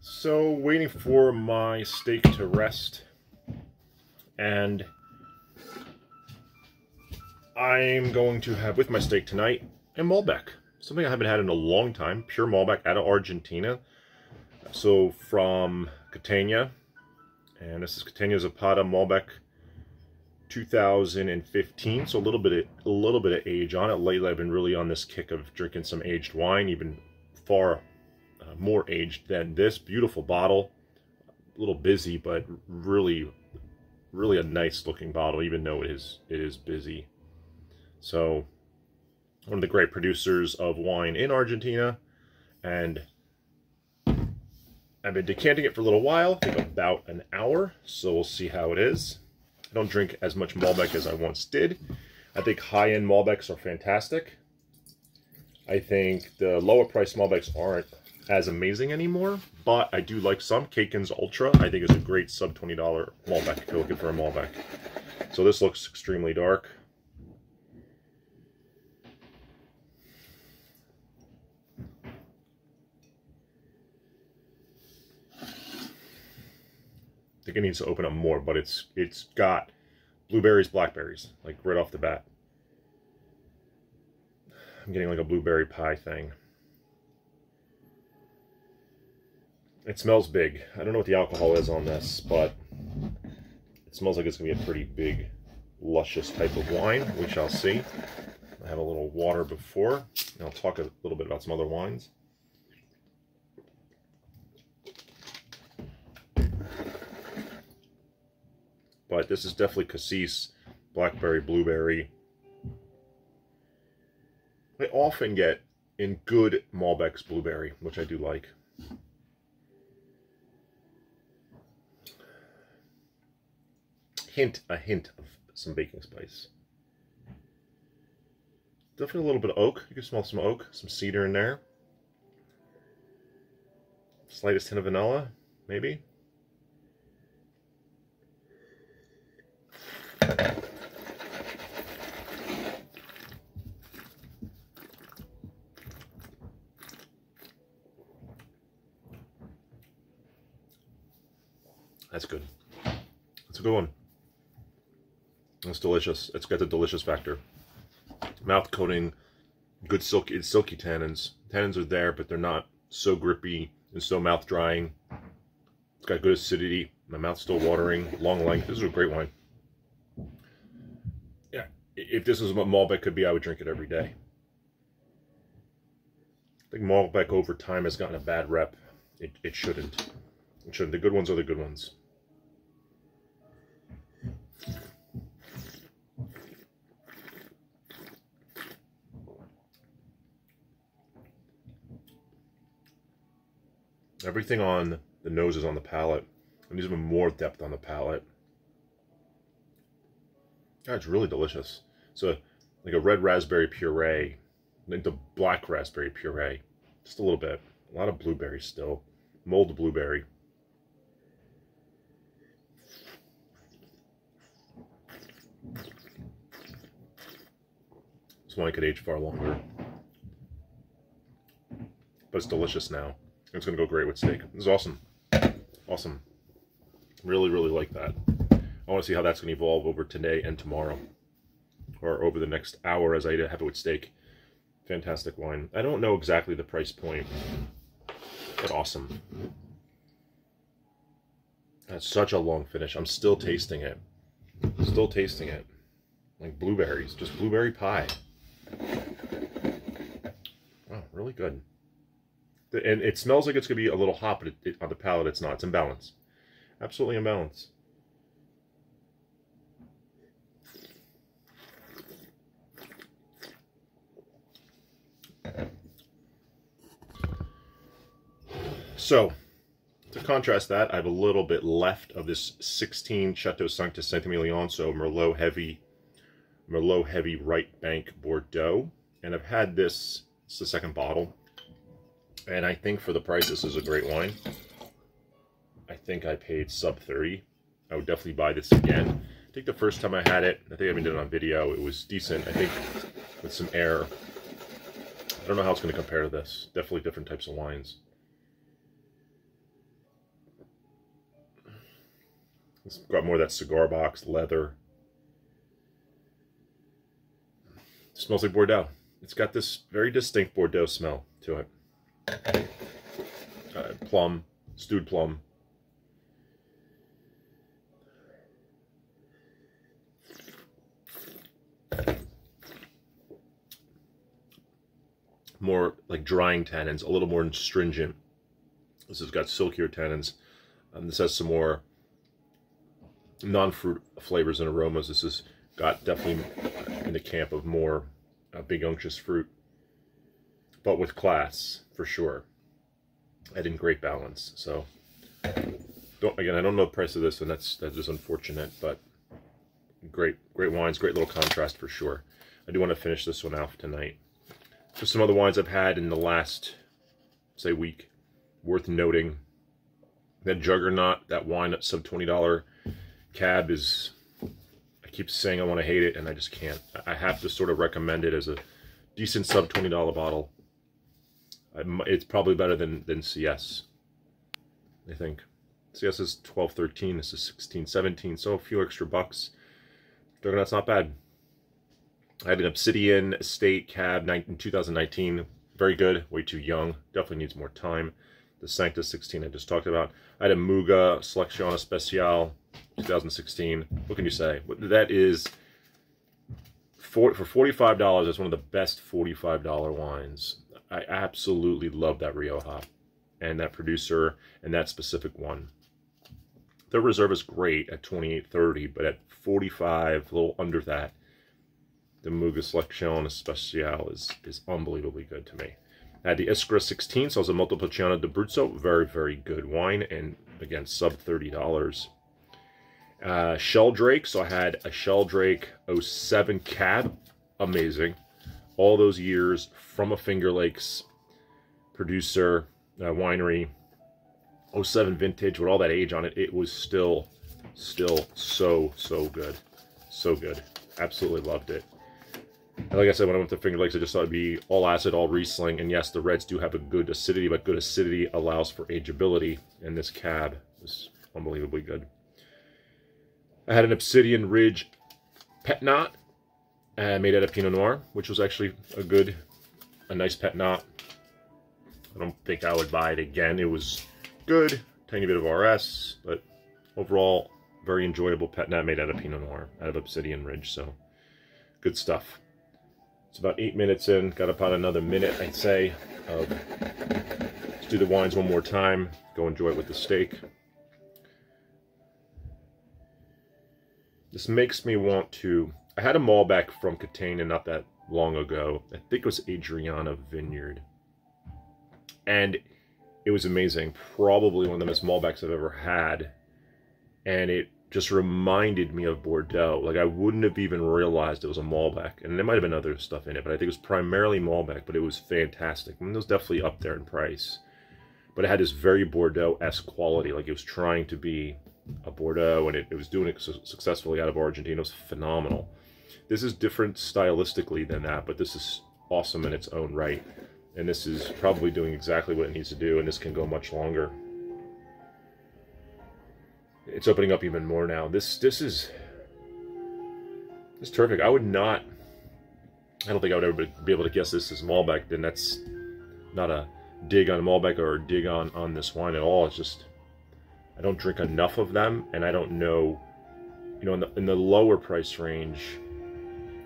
So, waiting for my steak to rest, and I'm going to have with my steak tonight a malbec. Something I haven't had in a long time, pure malbec out of Argentina. So from Catena, and this is Catena Zapata Malbec 2015. So a little bit of age on it. Lately, I've been really on this kick of drinking some aged wine, even far more aged than this. Beautiful bottle, a little busy, but really a nice looking bottle, even though it is busy. So one of the great producers of wine in Argentina, and I've been decanting it for a little while, I think about an hour, so we'll see how it is. I don't drink as much Malbec as I once did. I think high-end Malbecs are fantastic. I think the lower priced Malbecs aren't as amazing anymore, but I do like some. Caken's Ultra, I think, is a great sub $20 Malbec if you're looking for a Malbec. So this looks extremely dark. I think it needs to open up more, but it's got blueberries, blackberries, like right off the bat. I'm getting like a blueberry pie thing. It smells big. I don't know what the alcohol is on this, but it smells like it's going to be a pretty big, luscious type of wine. We shall see. I had a little water before, and I'll talk a little bit about some other wines. But this is definitely cassis, blackberry, blueberry. I often get in good Malbecs blueberry, which I do like. A hint of some baking spice. Definitely a little bit of oak. You can smell some oak, some cedar in there. Slightest hint of vanilla, maybe. That's good. That's a good one. It's delicious. It's got the delicious factor. Mouth coating, good silky tannins. Tannins are there, but they're not so grippy and so mouth drying. It's got good acidity. My mouth's still watering. Long length. This is a great wine. Yeah, if this is what Malbec could be, I would drink it every day. I think Malbec over time has gotten a bad rep. It shouldn't. It shouldn't. The good ones are the good ones. Everything on the nose is on the palate, and there's even more depth on the palate. God, it's really delicious. So, like a red raspberry puree, like the black raspberry puree, just a little bit. A lot of blueberry still, mulled blueberry. This wine could age far longer, but it's delicious now. It's going to go great with steak. This is awesome. Awesome. Really like that. I want to see how that's going to evolve over today and tomorrow. Or over the next hour as I have it with steak. Fantastic wine. I don't know exactly the price point, but awesome. That's such a long finish. I'm still tasting it. Still tasting it. Like blueberries. Just blueberry pie. Wow, really good. And it smells like it's going to be a little hot, but on the palate it's not. It's in balance. Absolutely in balance. So, to contrast that, I have a little bit left of this 16 Chateau Sanctus Saint-Emilion, so Merlot heavy right bank Bordeaux. And I've had this, it's the second bottle. And I think for the price, this is a great wine. I think I paid sub 30. I would definitely buy this again. I think the first time I had it, I think I even did it on video, it was decent. I think with some air. I don't know how it's going to compare to this. Definitely different types of wines. It's got more of that cigar box leather. It smells like Bordeaux. It's got this very distinct Bordeaux smell to it. Plum, stewed plum. More like drying tannins, a little more astringent. This has got silkier tannins. This has some more non-fruit flavors and aromas. This has got definitely in the camp of more big unctuous fruit, but with class for sure, and in great balance. So, again, I don't know the price of this, and that's just unfortunate, but great wines, great little contrast for sure. I do want to finish this one off tonight. Just some other wines I've had in the last, say, week, worth noting. That Juggernaut, that wine at sub $20 cab is, I keep saying I want to hate it, and I just can't. I have to sort of recommend it as a decent sub $20 bottle. It's probably better than CS, I think. CS is 12, 13, this is 16, 17, so a few extra bucks. Juggernaut's not bad. I had an Obsidian Estate cab in 2019. Very good, way too young, definitely needs more time. The Sancta 16 I just talked about. I had a Muga Selection Especial 2016. What can you say? That is, for $45, that's one of the best $45 wines. I absolutely love that Rioja and that producer and that specific one. The Reserve is great at $28.30, but at $45, a little under that, the Muga Selection Especial is unbelievably good to me. I had the Iskra 16, so it was a Montepulciano d'Abruzzo. Very, very good wine, and again, sub $30. Sheldrake, so I had a Sheldrake 07 cab. Amazing. All those years from a Finger Lakes producer, winery, 07 vintage with all that age on it. It was still so good. So good. Absolutely loved it. And like I said, when I went to Finger Lakes, I just thought it'd be all acid, all Riesling. And yes, the reds do have a good acidity, but good acidity allows for ageability. And this cab is unbelievably good. I had an Obsidian Ridge Pet Knot made out of Pinot Noir, which was actually a nice Pet Knot. I don't think I would buy it again. It was good, tiny bit of RS, but overall, very enjoyable Pet Knot made out of Pinot Noir, out of Obsidian Ridge. So, good stuff. It's about 8 minutes in. Got about another minute, I'd say, of let's do the wines one more time. Go enjoy it with the steak. This makes me want to... I had a malbec from Catena not that long ago. I think it was Adriana Vineyard. And it was amazing. Probably one of the best malbecs I've ever had. And it just reminded me of Bordeaux. Like, I wouldn't have even realized it was a Malbec. And there might have been other stuff in it, but I think it was primarily Malbec, but it was fantastic. I mean, it was definitely up there in price. But it had this very Bordeaux-esque quality. Like, it was trying to be a Bordeaux, and it was doing it successfully out of Argentina. It was phenomenal. This is different stylistically than that, but this is awesome in its own right. And this is probably doing exactly what it needs to do, and this can go much longer. It's opening up even more now. This is terrific. I don't think I would ever be able to guess this is Malbec. Then that's not a dig on Malbec or a dig on this wine at all. It's just, I don't drink enough of them, and I don't know, you know, in the lower price range,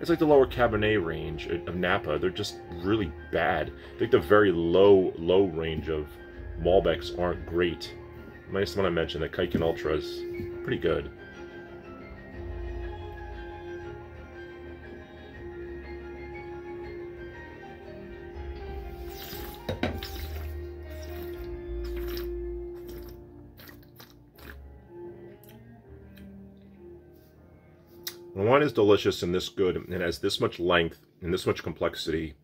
it's like the lower Cabernet range of Napa. They're just really bad. I think the very low range of Malbecs aren't great. Nice one I mentioned, the Kaiken Ultra is pretty good. The wine is delicious and this good, and has this much length and this much complexity.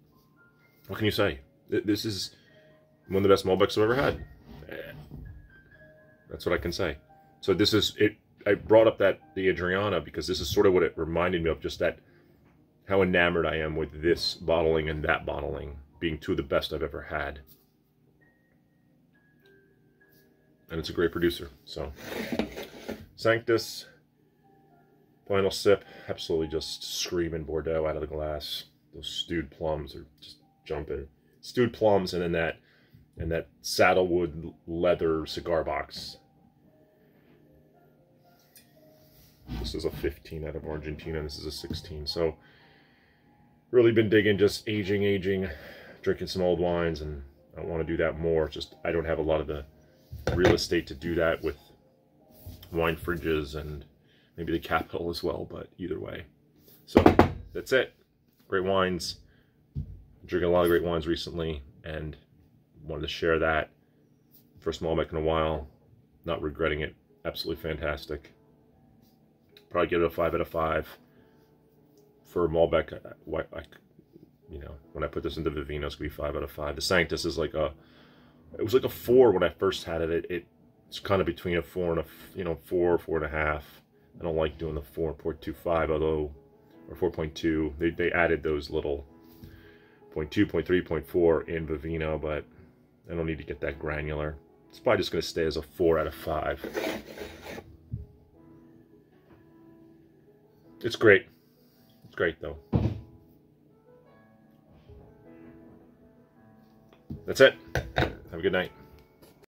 What can you say? This is one of the best Malbecs I've ever had. That's what I can say. So this is it. I brought up the Adriana because this is sort of what it reminded me of, just that how enamored I am with this bottling and that bottling being two of the best I've ever had. And it's a great producer. So Sanctus, final sip, absolutely just screaming Bordeaux out of the glass. Those stewed plums are just jumping. Stewed plums, and then that saddlewood leather cigar box. This is a 15 out of Argentina. This is a 16. So really been digging just aging, drinking some old wines, and I want to do that more. Just I don't have a lot of the real estate to do that with wine fridges and maybe the capital as well, but either way. So that's it. Great wines. Drinking a lot of great wines recently, and wanted to share that. First malbec in a while. Not regretting it. Absolutely fantastic. Probably give it a 5 out of 5. For malbec, you know, when I put this into Vivino, it's gonna be 5 out of 5. The Sanctus is like a, it was like a 4 when I first had it. It's kind of between a 4 and a, you know, 4.5. I don't like doing the 4.25, although, or 4.2. They added those little 0.2, 0.3, 0.4 in Vivino, but I don't need to get that granular. It's probably just gonna stay as a 4 out of 5. It's great. It's great though. That's it. Have a good night.